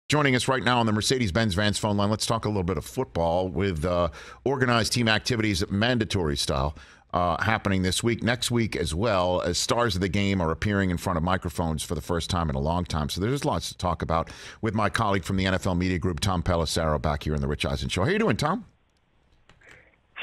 Joining us right now on the Mercedes-Benz Vans phone line, let's talk a little bit of football with organized team activities, mandatory style, happening this week, next week as well, as stars of the game are appearing in front of microphones for the first time in a long time. So there's lots to talk about with my colleague from the NFL Media Group, Tom Pelissero, back here in the Rich Eisen Show. How you doing, Tom?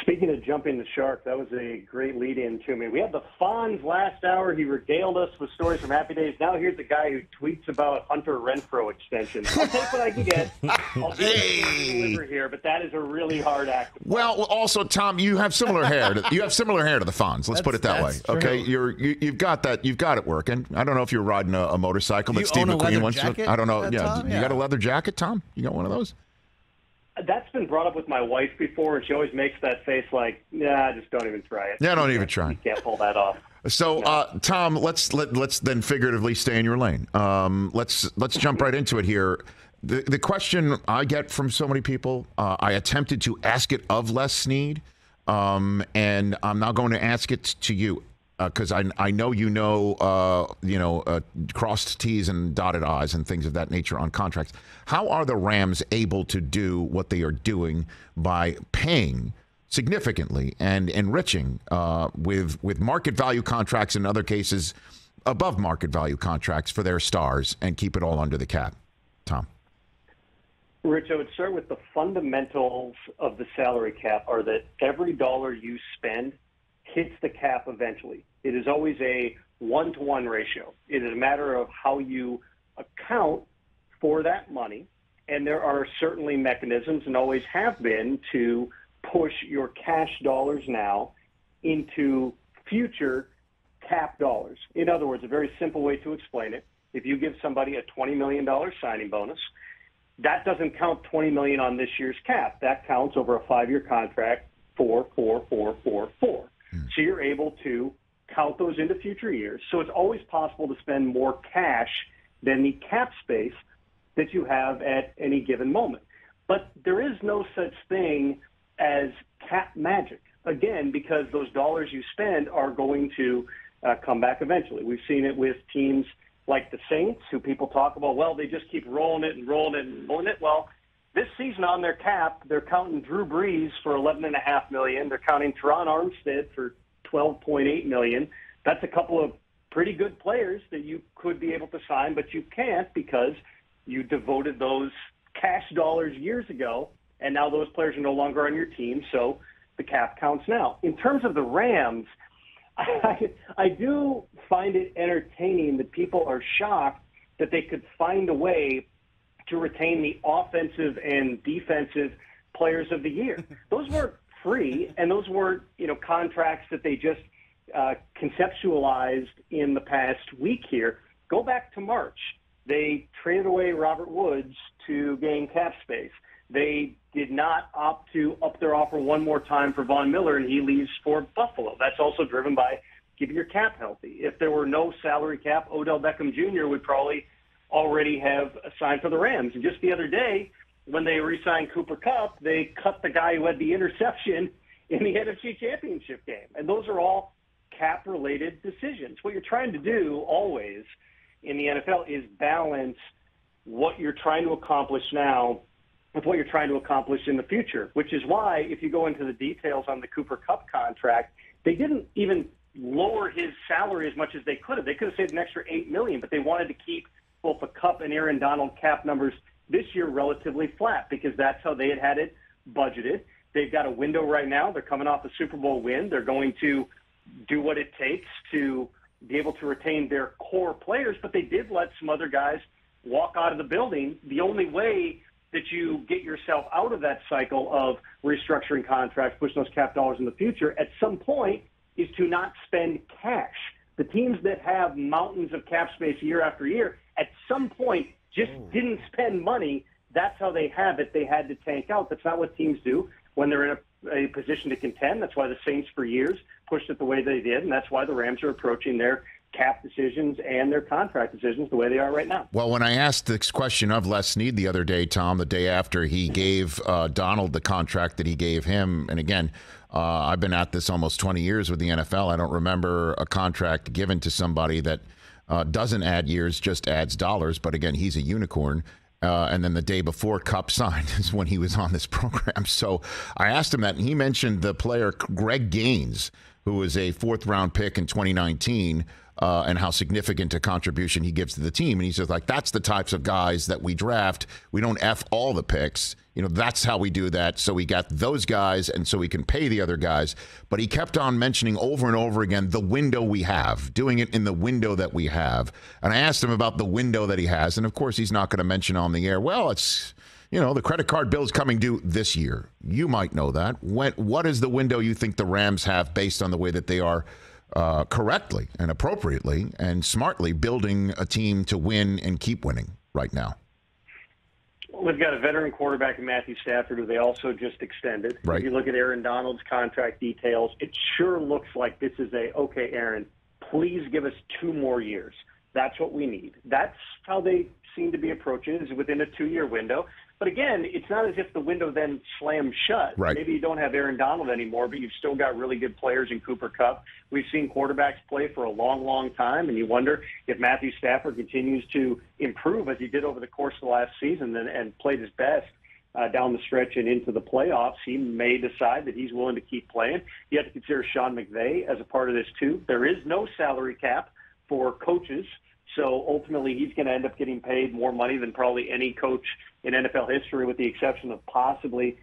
Speaking of jumping the shark, that was a great lead-in to me. We had the Fonz last hour. He regaled us with stories from Happy Days. Now here's a guy who tweets about Hunter Renfrow extensions. I'll take what I can get. I'll deliver here, but that is a really hard act. Well, also, Tom, you have similar hair. You have similar hair to the Fonz. Let's put it that way. True. Okay, you've got that. You've got it working. I don't know if you're riding a motorcycle that Steve own a McQueen leather wants. jacket, I don't know. Tom? You got a leather jacket, Tom? You got one of those? That's been brought up with my wife before, and she always makes that face like, "Nah, just don't even try it." Yeah, don't even try. You can't pull that off. So, Tom, let's then figuratively stay in your lane. Let's jump right into it here. The question I get from so many people, I attempted to ask it of Les Snead, and I'm now going to ask it to you because I know crossed T's and dotted I's and things of that nature on contracts. How are the Rams able to do what they are doing by paying significantly and enriching with market value contracts, in other cases above market value contracts for their stars, and keep it all under the cap? Tom? Rich, I would start with the fundamentals of the salary cap are that every dollar you spend hits the cap eventually. It is always a 1-to-1 ratio. It is a matter of how you account for that money, and there are certainly mechanisms, and always have been, to push your cash dollars now into future cap dollars. In other words, a very simple way to explain it, if you give somebody a $20 million signing bonus, that doesn't count $20 million on this year's cap. That counts over a 5-year contract, 4, 4, 4, 4, 4. So you're able to count those into future years. So it's always possible to spend more cash than the cap space that you have at any given moment. But there is no such thing as cap magic, again, because those dollars you spend are going to come back eventually. We've seen it with teams like the Saints, who people talk about, well, they just keep rolling it and rolling it and rolling it. Well, this season on their cap, they're counting Drew Brees for $11.5 million. They're counting Teron Armstead for $12.8 million. That's a couple of pretty good players that you could be able to sign, but you can't because you devoted those cash dollars years ago, and now those players are no longer on your team, so the cap counts now. In terms of the Rams, I do find it entertaining that people are shocked that they could find a way to retain the offensive and defensive players of the year. Those weren't free, and those weren't, contracts that they just conceptualized in the past week here. Go back to March. They traded away Robert Woods to gain cap space. They did not opt to up their offer one more time for Von Miller, and he leaves for Buffalo. That's also driven by keeping your cap healthy. If there were no salary cap, Odell Beckham Jr. would probably already have signed for the Rams. And just the other day, when they re-signed Cooper Kupp, they cut the guy who had the interception in the NFC Championship game. And those are all cap-related decisions. What you're trying to do always in the NFL is balance what you're trying to accomplish now with what you're trying to accomplish in the future, which is why, if you go into the details on the Cooper Kupp contract, they didn't even lower his salary as much as they could have. They could have saved an extra $8 million, but they wanted to keep both the Kupp and Aaron Donald cap numbers this year relatively flat because that's how they had it budgeted. They've got a window right now. They're coming off a Super Bowl win. They're going to do what it takes to be able to retain their core players, but they did let some other guys walk out of the building. The only way that you get yourself out of that cycle of restructuring contracts, pushing those cap dollars in the future, at some point is to not spend cash. The teams that have mountains of cap space year after year, at some point just didn't spend money. That's how they have it. They had to tank out. That's not what teams do when they're in a position to contend. That's why the Saints for years pushed it the way they did, and that's why the Rams are approaching their cap decisions and their contract decisions the way they are right now. Well, when I asked this question of Les Snead the other day, Tom, the day after he gave Donald the contract that he gave him, and again, I've been at this almost 20 years with the NFL. I don't remember a contract given to somebody that doesn't add years, just adds dollars. But again, he's a unicorn. And then the day before Kupp signed is when he was on this program. So I asked him that, and he mentioned the player Greg Gaines, who was a fourth-round pick in 2019, and how significant a contribution he gives to the team. And he says, like, that's the types of guys that we draft. We don't F all the picks. That's how we do that. So we got those guys, and so we can pay the other guys. But he kept on mentioning over and over again the window we have, doing it in the window that we have. And I asked him about the window that he has. And, of course, he's not going to mention on the air, well, it's, the credit card bill is coming due this year. You might know that. What is the window you think the Rams have based on the way that they are correctly and appropriately and smartly building a team to win and keep winning right now? We've got a veteran quarterback in Matthew Stafford, who they also just extended. Right. If you look at Aaron Donald's contract details, it sure looks like this is okay, Aaron, please give us 2 more years. That's what we need. That's how they seem to be approaching it, is within a 2-year window. But again, it's not as if the window then slams shut. Right. Maybe you don't have Aaron Donald anymore, but you've still got really good players in Cooper Kupp. We've seen quarterbacks play for a long, long time, and you wonder if Matthew Stafford continues to improve as he did over the course of the last season and played his best down the stretch and into the playoffs. He may decide that he's willing to keep playing. You have to consider Sean McVay as a part of this, too. There is no salary cap for coaches. So ultimately, he's going to end up getting paid more money than probably any coach in NFL history, with the exception of possibly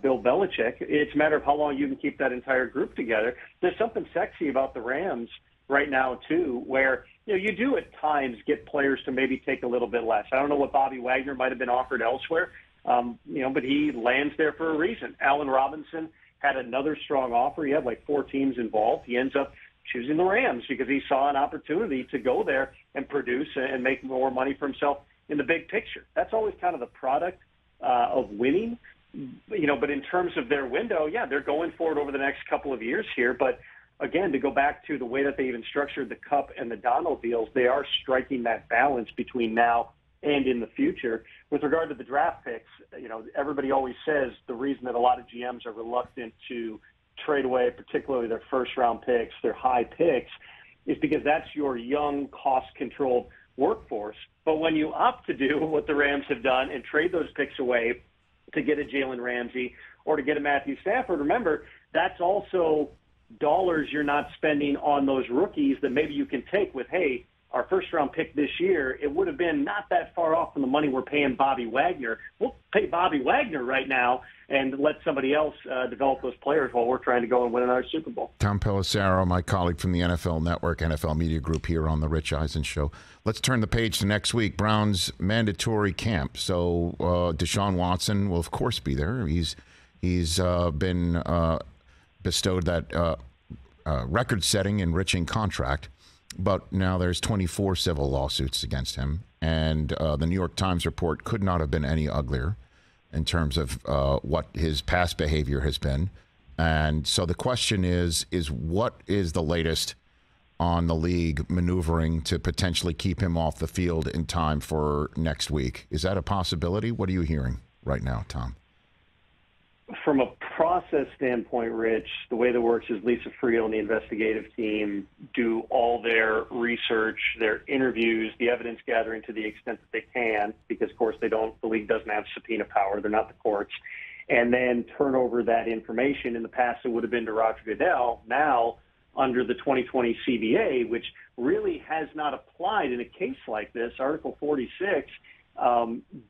Bill Belichick. It's a matter of how long you can keep that entire group together. There's something sexy about the Rams right now, too, where you do at times get players to maybe take a little bit less. I don't know what Bobby Wagner might have been offered elsewhere, but he lands there for a reason. Allen Robinson had another strong offer. He had like 4 teams involved. He ends up choosing the Rams because he saw an opportunity to go there and produce and make more money for himself in the big picture. That's always kind of the product of winning, but in terms of their window, yeah, they're going for it over the next couple of years here. But again, to go back to the way that they even structured the Kupp and the Donald deals, they are striking that balance between now and in the future. With regard to the draft picks, everybody always says the reason that a lot of GMs are reluctant to trade away, particularly their first-round picks, their high picks, is because that's your young, cost-controlled workforce. But when you opt to do what the Rams have done and trade those picks away to get a Jalen Ramsey or to get a Matthew Stafford, remember, that's also dollars you're not spending on those rookies that maybe you can take with, hey, our first-round pick this year, it would have been not that far off from the money we're paying Bobby Wagner. We'll pay Bobby Wagner right now and let somebody else develop those players while we're trying to go and win another Super Bowl. Tom Pelissero, my colleague from the NFL Network, NFL Media Group, here on the Rich Eisen Show. Let's turn the page to next week, Browns mandatory camp. So Deshaun Watson will, of course, be there. He's been bestowed that record-setting, enriching contract. But now there's 24 civil lawsuits against him, and the New York Times report could not have been any uglier in terms of what his past behavior has been. And so the question is what is the latest on the league maneuvering to potentially keep him off the field in time for next week? Is that a possibility? What are you hearing right now, Tom? From a process standpoint, Rich, the way that works is Lisa Friel and the investigative team do all their research, their interviews, the evidence gathering to the extent that they can, because, of course, the league doesn't have subpoena power. They're not the courts. And then turn over that information. In the past, it would have been to Roger Goodell. Now, under the 2020 CBA, which really has not applied in a case like this, Article 46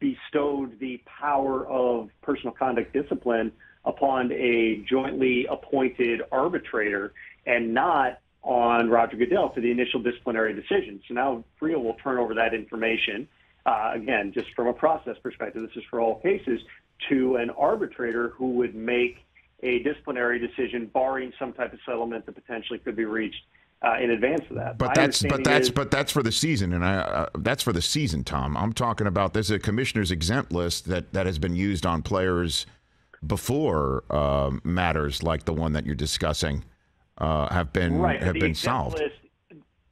bestowed the power of personal conduct discipline upon a jointly appointed arbitrator and not on Roger Goodell for the initial disciplinary decision. So now Friel will turn over that information, again, just from a process perspective, this is for all cases, to an arbitrator who would make a disciplinary decision barring some type of settlement that potentially could be reached in advance of that. But that's for the season, and that's for the season, Tom. I'm talking about there's a commissioner's exempt list that has been used on players before matters like the one that you're discussing have been solved.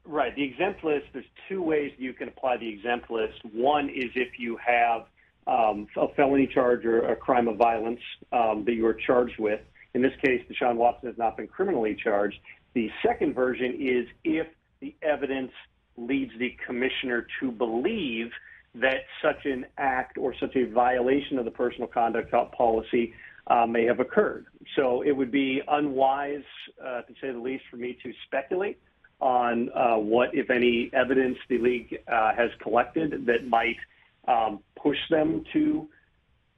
Right. The exempt list. There's 2 ways you can apply the exempt list. One is if you have a felony charge or a crime of violence that you are charged with. In this case, Deshaun Watson has not been criminally charged. The second version is if the evidence leads the commissioner to believe that such an act or such a violation of the personal conduct policy may have occurred. So it would be unwise, to say the least, for me to speculate on what, if any, evidence the league has collected that might push them to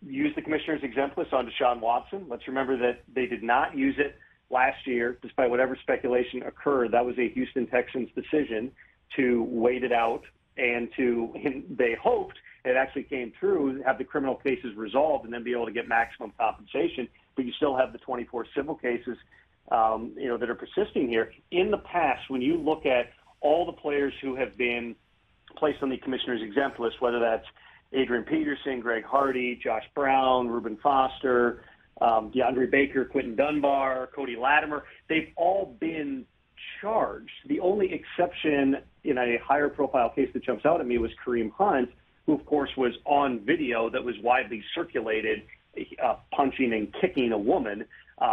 use the commissioner's exempt list on Deshaun Watson. Let's remember that they did not use it last year, despite whatever speculation occurred. That was a Houston Texans decision to wait it out and they hoped it actually came through, have the criminal cases resolved, and then be able to get maximum compensation. But you still have the 24 civil cases, that are persisting here. In the past, when you look at all the players who have been placed on the commissioner's exempt list, whether that's Adrian Peterson, Greg Hardy, Josh Brown, Reuben Foster, DeAndre Baker, Quentin Dunbar, Cody Latimer, they've all been charged. The only exception in a higher profile case that jumps out at me was Kareem Hunt, who of course was on video that was widely circulated, punching and kicking a woman,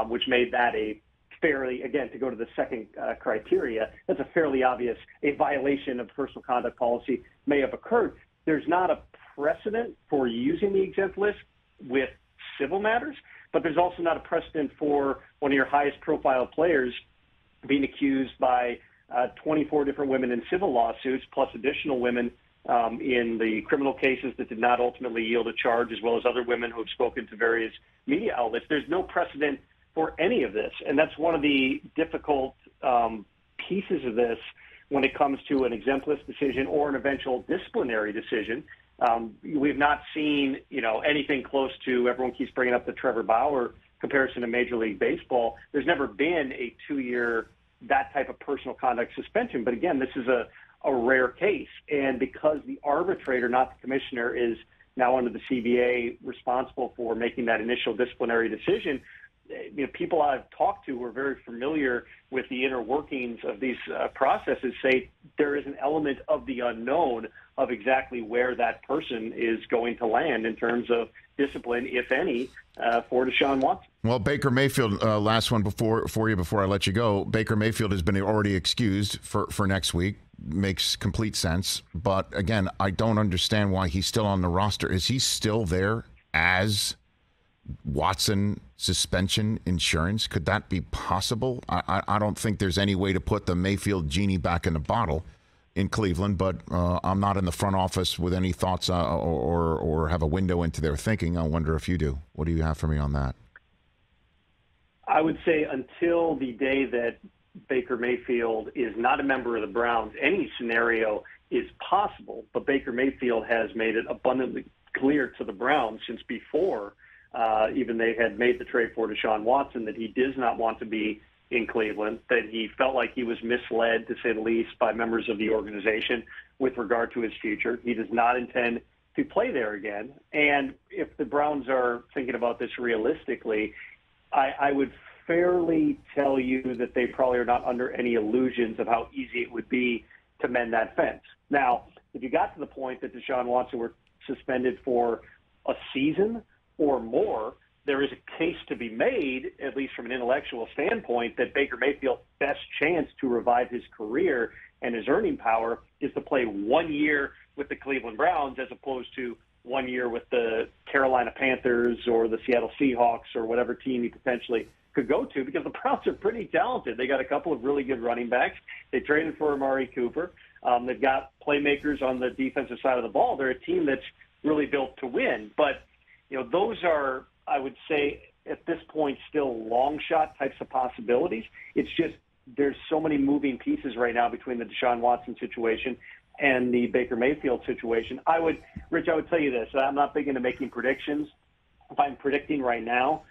which made that a fairly, again, to go to the second criteria, that's a fairly obvious, a violation of personal conduct policy may have occurred. There's not a precedent for using the exempt list with civil matters, but there's also not a precedent for one of your highest profile players being accused by 24 different women in civil lawsuits, plus additional women in the criminal cases that did not ultimately yield a charge, as well as other women who have spoken to various media outlets. There's no precedent for any of this, and that's one of the difficult pieces of this when it comes to an exempt list decision or an eventual disciplinary decision. We've not seen, anything close to, everyone keeps bringing up the Trevor Bauer comparison to Major League Baseball. There's never been a 2-year, that type of personal conduct suspension. But again, this is a rare case. And because the arbitrator, not the commissioner, is now under the CBA responsible for making that initial disciplinary decision, people I've talked to who are very familiar with the inner workings of these processes say there is an element of the unknown of exactly where that person is going to land in terms of discipline, if any, for Deshaun Watson. Well, Baker Mayfield, last one before I let you go. Baker Mayfield has been already excused for next week. Makes complete sense. But again, I don't understand why he's still on the roster. Is he still there as Watson suspension insurance? Could that be possible? I don't think there's any way to put the Mayfield genie back in the bottle in Cleveland, but I'm not in the front office with any thoughts or have a window into their thinking. I wonder if you do. What do you have for me on that? I would say until the day that Baker Mayfield is not a member of the Browns, any scenario is possible, but Baker Mayfield has made it abundantly clear to the Browns since before even they had made the trade for Deshaun Watson that he does not want to be in Cleveland, that he felt like he was misled, to say the least, by members of the organization with regard to his future. He does not intend to play there again. And if the Browns are thinking about this realistically, I would fairly tell you that they probably are not under any illusions of how easy it would be to mend that fence. Now, if you got to the point that Deshaun Watson were suspended for a season or more, there is a case to be made, at least from an intellectual standpoint, that Baker Mayfield's best chance to revive his career and his earning power is to play 1 year with the Cleveland Browns as opposed to 1 year with the Carolina Panthers or the Seattle Seahawks or whatever team he potentially could go to, because the Browns are pretty talented. They got a couple of really good running backs. They traded for Amari Cooper. They've got playmakers on the defensive side of the ball. They're a team that's really built to win. But, those are, I would say, at this point, still long shot types of possibilities. It's just there's so many moving pieces right now between the Deshaun Watson situation and the Baker Mayfield situation. Rich, I would tell you this. I'm not big into making predictions. If I'm predicting right now,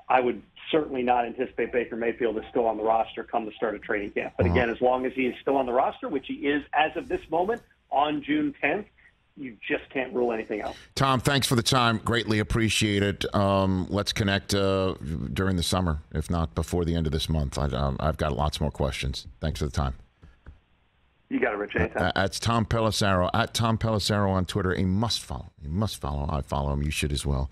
I would certainly not anticipate Baker Mayfield is still on the roster come the start of training camp. But again, as long as he is still on the roster, which he is as of this moment on June 10th, you just can't rule anything out. Tom, thanks for the time. Greatly appreciate it. Let's connect during the summer, if not before the end of this month. I've got lots more questions. Thanks for the time. You got it, Rich. Anytime. That's Tom Pelissero, at Tom Pelissero on Twitter. A must follow. A must follow. I follow him. You should as well.